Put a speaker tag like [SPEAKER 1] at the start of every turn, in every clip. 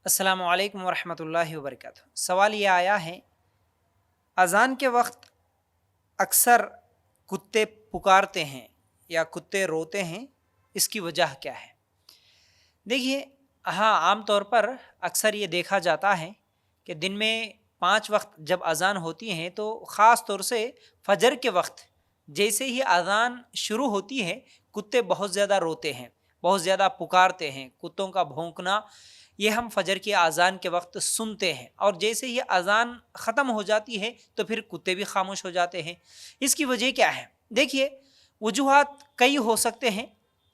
[SPEAKER 1] السلام علیکم ورحمۃ اللہ وبرکاتہ۔ سوال یہ آیا ہے، اذان کے وقت اکثر کتے پکارتے ہیں یا کتے روتے ہیں، اس کی وجہ کیا ہے؟ دیکھیے، ہاں، عام طور پر اکثر یہ دیکھا جاتا ہے کہ دن میں 5 وقت جب اذان ہوتی ہیں تو خاص طور سے فجر کے وقت جیسے ہی اذان شروع ہوتی ہے کتے بہت زیادہ روتے ہیں، بہت زیادہ پکارتے ہیں۔ کتوں کا بھونکنا یہ ہم فجر کی اذان کے وقت سنتے ہیں، اور جیسے ہی اذان ختم ہو جاتی ہے تو پھر کتے بھی خاموش ہو جاتے ہیں۔ اس کی وجہ کیا ہے؟ دیکھیے، وجوہات کئی ہو سکتے ہیں،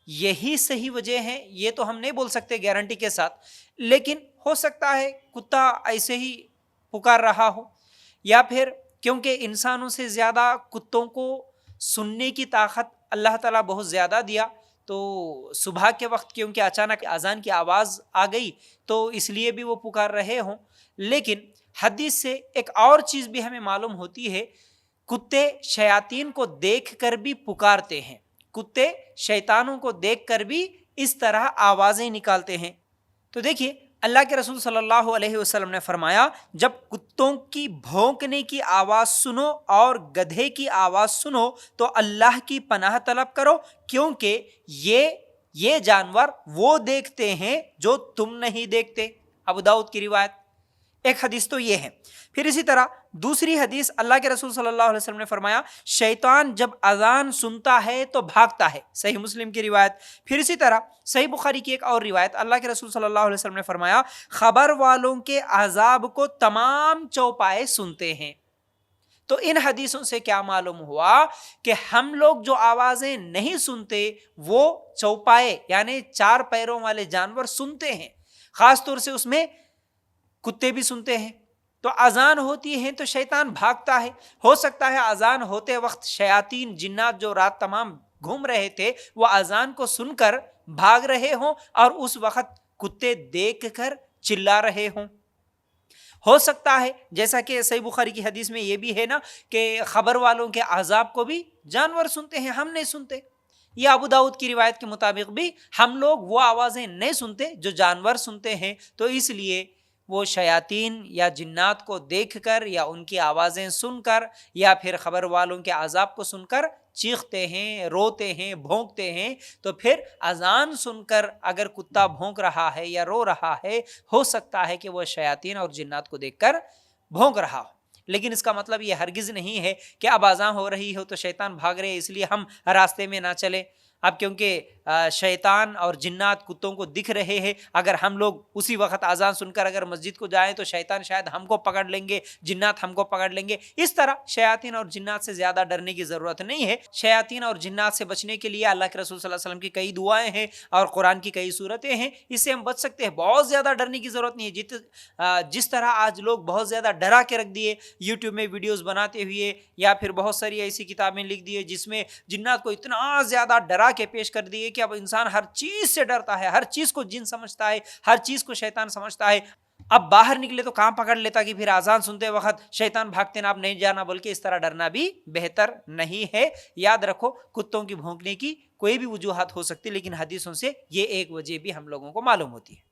[SPEAKER 1] یہی صحیح وجہ ہے یہ تو ہم نہیں بول سکتے گارنٹی کے ساتھ، لیکن ہو سکتا ہے کتا ایسے ہی پکار رہا ہو، یا پھر کیونکہ انسانوں سے زیادہ کتوں کو سننے کی طاقت اللہ تعالیٰ بہت زیادہ دیا، تو صبح کے وقت کیونکہ اچانک اذان کی آواز آ گئی تو اس لیے بھی وہ پکار رہے ہوں۔ لیکن حدیث سے ایک اور چیز بھی ہمیں معلوم ہوتی ہے، کتے شیاطین کو دیکھ کر بھی پکارتے ہیں، کتے شیطانوں کو دیکھ کر بھی اس طرح آوازیں نکالتے ہیں۔ تو دیکھیے، اللہ کے رسول صلی اللہ علیہ وسلم نے فرمایا، جب کتوں کی بھونکنے کی آواز سنو اور گدھے کی آواز سنو تو اللہ کی پناہ طلب کرو، کیونکہ یہ جانور وہ دیکھتے ہیں جو تم نہیں دیکھتے۔ ابو داؤد کی روایت۔ ایک حدیث تو یہ ہے۔ پھر اسی طرح دوسری حدیث اللہ کے رسول صلی اللہ علیہ وسلم نے فرمایا، شیطان جب اذان سنتا ہے تو بھاگتا ہے، صحیح مسلم کی روایت۔ پھر اسی طرح صحیح بخاری کی ایک اور روایت، اللہ کے رسول صلی اللہ علیہ وسلم نے فرمایا، خبر والوں کے عذاب کو تمام چوپائے سنتے ہیں۔ تو ان حدیثوں سے کیا معلوم ہوا کہ ہم لوگ جو آوازیں نہیں سنتے وہ چوپائے یعنی 4 پیروں والے جانور سنتے ہیں، خاص طور سے اس میں کتے بھی سنتے ہیں۔ تو اذان ہوتی ہے تو شیطان بھاگتا ہے، ہو سکتا ہے اذان ہوتے وقت شیاطین جنات جو رات تمام گھوم رہے تھے وہ اذان کو سن کر بھاگ رہے ہوں، اور اس وقت کتے دیکھ کر چلا رہے ہوں۔ ہو سکتا ہے جیسا کہ صحیح بخاری کی حدیث میں یہ بھی ہے نا کہ خبر والوں کے عذاب کو بھی جانور سنتے ہیں، ہم نہیں سنتے۔ یہ ابو داؤد کی روایت کے مطابق بھی ہم لوگ وہ آوازیں نہیں سنتے جو جانور سنتے ہیں، تو اس لیے وہ شیاطین یا جنات کو دیکھ کر یا ان کی آوازیں سن کر یا پھر خبر والوں کے عذاب کو سن کر چیختے ہیں، روتے ہیں، بھونکتے ہیں۔ تو پھر اذان سن کر اگر کتا بھونک رہا ہے یا رو رہا ہے، ہو سکتا ہے کہ وہ شیاطین اور جنات کو دیکھ کر بھونک رہا ہو، لیکن اس کا مطلب یہ ہرگز نہیں ہے کہ اب اذان ہو رہی ہو تو شیطان بھاگ رہے اس لیے ہم راستے میں نہ چلیں۔ اب کیونکہ شیطان اور جنات کتوں کو دکھ رہے ہیں، اگر ہم لوگ اسی وقت اذان سن کر اگر مسجد کو جائیں تو شیطان شاید ہم کو پکڑ لیں گے، جنات ہم کو پکڑ لیں گے۔ اس طرح شیاطین اور جنات سے زیادہ ڈرنے کی ضرورت نہیں ہے۔ شیاطین اور جنات سے بچنے کے لیے اللہ کے رسول صلی اللہ علیہ وسلم کی کئی دعائیں ہیں اور قرآن کی کئی صورتیں ہیں، اس سے ہم بچ سکتے ہیں۔ بہت زیادہ ڈرنے کی ضرورت نہیں ہے۔ جس طرح آج لوگ بہت زیادہ ڈرا کے رکھ دیے یوٹیوب میں ویڈیوز بناتے ہوئے، یا پھر بہت ساری ایسی کتابیں لکھ دیے جس میں جنات کو اتنا زیادہ ڈرا کے پیش کر دیے کہ اب انسان ہر چیز سے ڈرتا ہے، ہر چیز کو جن سمجھتا ہے، ہر چیز کو شیطان سمجھتا ہے۔ اب باہر نکلے تو کہاں پکڑ لیتا کہ پھر اذان سنتے وقت شیطان بھاگتے نہ اب نہیں جانا، بلکہ اس طرح ڈرنا بھی بہتر نہیں ہے۔ یاد رکھو، کتوں کی بھونکنے کی کوئی بھی وجوہات ہو سکتی، لیکن حدیثوں سے یہ ایک وجہ بھی ہم لوگوں کو معلوم ہوتی ہے۔